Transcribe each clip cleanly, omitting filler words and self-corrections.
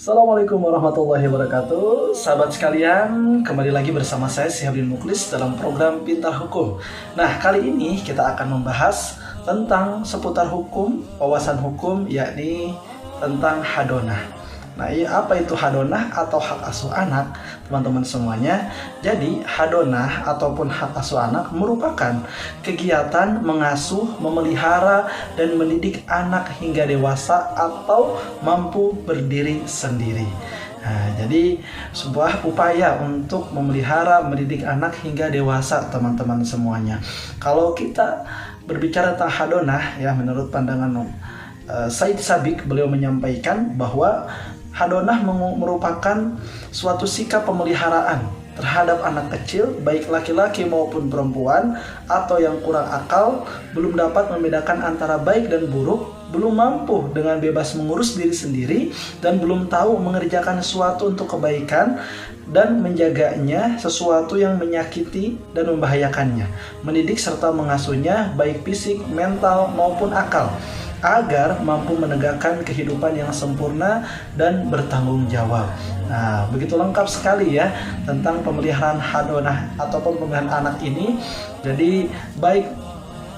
Assalamualaikum warahmatullahi wabarakatuh. Sahabat sekalian, kembali lagi bersama saya Syihabudin Muklis dalam program Pintar Hukum. Nah, kali ini kita akan membahas tentang seputar hukum, wawasan hukum, yakni tentang hadonah. Nah, apa itu hadonah atau hak asuh anak, teman-teman semuanya? Jadi, hadonah ataupun hak asuh anak merupakan kegiatan mengasuh, memelihara, dan mendidik anak hingga dewasa atau mampu berdiri sendiri. Nah, jadi sebuah upaya untuk memelihara, mendidik anak hingga dewasa, teman-teman semuanya. Kalau kita berbicara tentang hadonah, ya menurut pandangan Said Sabiq, beliau menyampaikan bahwa hadonah merupakan suatu sikap pemeliharaan terhadap anak kecil, baik laki-laki maupun perempuan, atau yang kurang akal, belum dapat membedakan antara baik dan buruk, belum mampu dengan bebas mengurus diri sendiri, dan belum tahu mengerjakan sesuatu untuk kebaikan dan menjaganya sesuatu yang menyakiti dan membahayakannya, mendidik serta mengasuhnya baik fisik, mental maupun akal, agar mampu menegakkan kehidupan yang sempurna dan bertanggung jawab. Nah, begitu lengkap sekali ya tentang pemeliharaan hadonah ataupun pemeliharaan anak ini. Jadi baik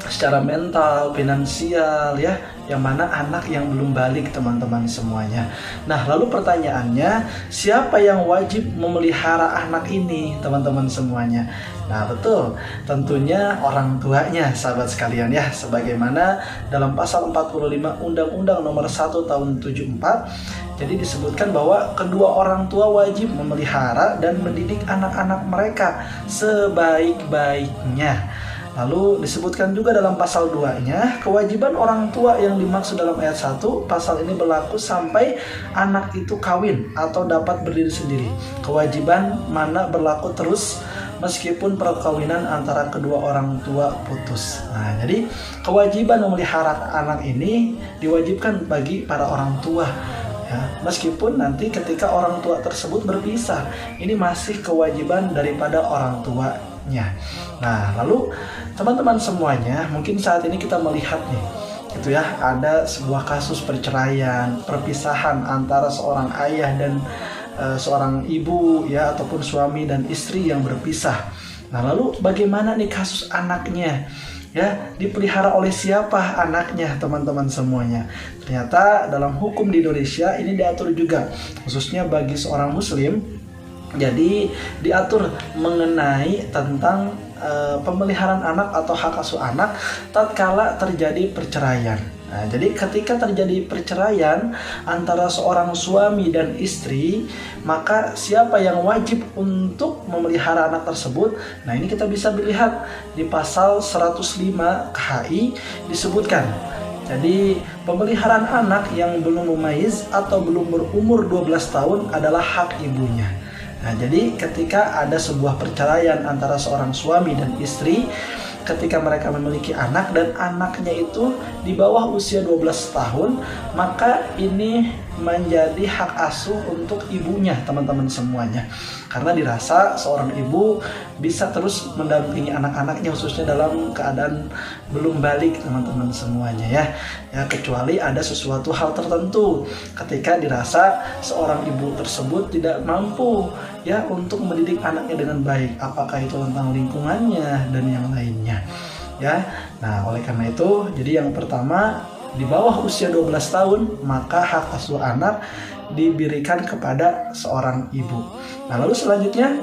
secara mental, finansial ya, yang mana anak yang belum balik, teman-teman semuanya. Nah, lalu pertanyaannya, siapa yang wajib memelihara anak ini, teman-teman semuanya? Nah, betul, tentunya orang tuanya, sahabat sekalian ya, sebagaimana dalam pasal 45 Undang-Undang Nomor 1 Tahun 74. Jadi disebutkan bahwa kedua orang tua wajib memelihara dan mendidik anak-anak mereka sebaik-baiknya. Lalu disebutkan juga dalam pasal 2-nya, kewajiban orang tua yang dimaksud dalam ayat 1, pasal ini berlaku sampai anak itu kawin atau dapat berdiri sendiri. Kewajiban mana berlaku terus meskipun perkawinan antara kedua orang tua putus. Nah, jadi kewajiban memelihara anak ini diwajibkan bagi para orang tua. Ya, meskipun nanti ketika orang tua tersebut berpisah, ini masih kewajiban daripada orang tuanya. Nah, lalu teman-teman semuanya, mungkin saat ini kita melihat nih, gitu ya, ada sebuah kasus perceraian, perpisahan antara seorang ayah dan seorang ibu ya, ataupun suami dan istri yang berpisah. Nah, lalu bagaimana nih kasus anaknya? Ya, dipelihara oleh siapa anaknya, teman-teman semuanya? Ternyata dalam hukum di Indonesia ini diatur juga, khususnya bagi seorang muslim. Jadi diatur mengenai tentang pemeliharaan anak atau hak asuh anak tatkala terjadi perceraian. Nah, jadi ketika terjadi perceraian antara seorang suami dan istri, maka siapa yang wajib untuk memelihara anak tersebut? Nah, ini kita bisa melihat di pasal 105 KHI disebutkan. Jadi pemeliharaan anak yang belum mumayyiz atau belum berumur 12 tahun adalah hak ibunya. Nah, jadi ketika ada sebuah perceraian antara seorang suami dan istri, ketika mereka memiliki anak dan anaknya itu di bawah usia 12 tahun, maka ini menjadi hak asuh untuk ibunya, teman-teman semuanya. Karena dirasa seorang ibu bisa terus mendampingi anak-anaknya, khususnya dalam keadaan belum balik, teman-teman semuanya ya. Ya, kecuali ada sesuatu hal tertentu ketika dirasa seorang ibu tersebut tidak mampu ya untuk mendidik anaknya dengan baik, apakah itu tentang lingkungannya dan yang lainnya ya. Nah, oleh karena itu, jadi yang pertama, di bawah usia 12 tahun maka hak asuh anak diberikan kepada seorang ibu. Nah, lalu selanjutnya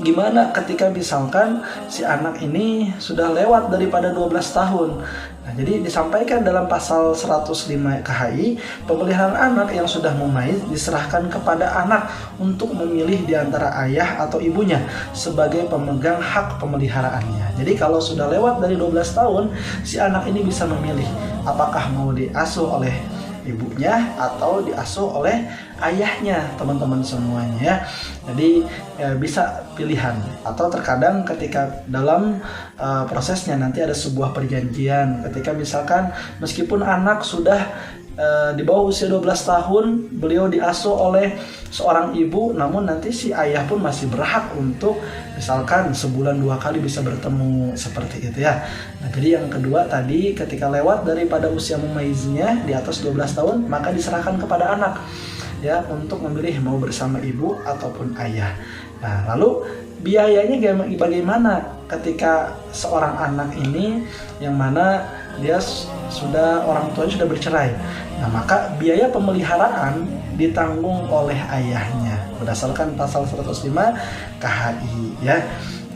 gimana ketika misalkan si anak ini sudah lewat daripada 12 tahun? Nah, jadi disampaikan dalam pasal 105 KHI, pemeliharaan anak yang sudah mumayyiz diserahkan kepada anak untuk memilih di antara ayah atau ibunya sebagai pemegang hak pemeliharaannya. Jadi kalau sudah lewat dari 12 tahun, si anak ini bisa memilih apakah mau diasuh oleh ibunya atau diasuh oleh ayahnya, teman-teman semuanya ya. Jadi bisa pilihan, atau terkadang ketika dalam prosesnya nanti ada sebuah perjanjian ketika misalkan meskipun anak sudah di bawah usia 12 tahun beliau diasuh oleh seorang ibu, namun nanti si ayah pun masih berhak untuk misalkan sebulan 2 kali bisa bertemu, seperti itu ya. Nah, jadi yang kedua tadi, ketika lewat daripada usia mumayyiznya di atas 12 tahun maka diserahkan kepada anak. ya untuk memilih mau bersama ibu ataupun ayah. Nah, lalu biayanya bagaimana ketika seorang anak ini yang mana dia sudah orang tuanya sudah bercerai. Nah, maka biaya pemeliharaan ditanggung oleh ayahnya berdasarkan pasal 105 KHI ya.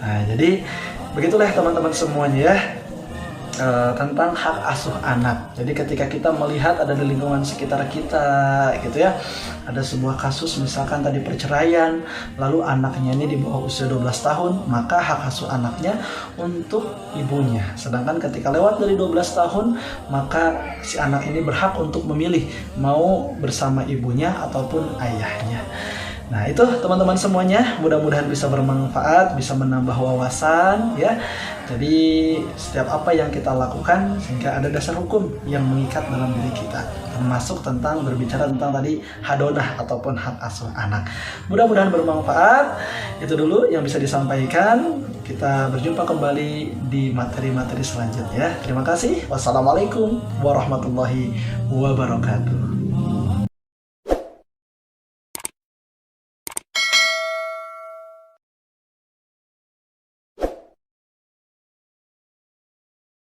Nah, jadi begitulah teman-teman semuanya ya. Tentang hak asuh anak. Jadi ketika kita melihat ada di lingkungan sekitar kita gitu ya, ada sebuah kasus misalkan tadi perceraian, lalu anaknya ini di bawah usia 12 tahun, maka hak asuh anaknya untuk ibunya. Sedangkan ketika lewat dari 12 tahun, maka si anak ini berhak untuk memilih mau bersama ibunya ataupun ayahnya. Nah, itu teman-teman semuanya, mudah-mudahan bisa bermanfaat, bisa menambah wawasan ya. Jadi setiap apa yang kita lakukan sehingga ada dasar hukum yang mengikat dalam diri kita, termasuk tentang berbicara tentang tadi hadonah ataupun hak asuh anak. Mudah-mudahan bermanfaat. Itu dulu yang bisa disampaikan. Kita berjumpa kembali di materi-materi selanjutnya. Terima kasih. Wassalamualaikum warahmatullahi wabarakatuh.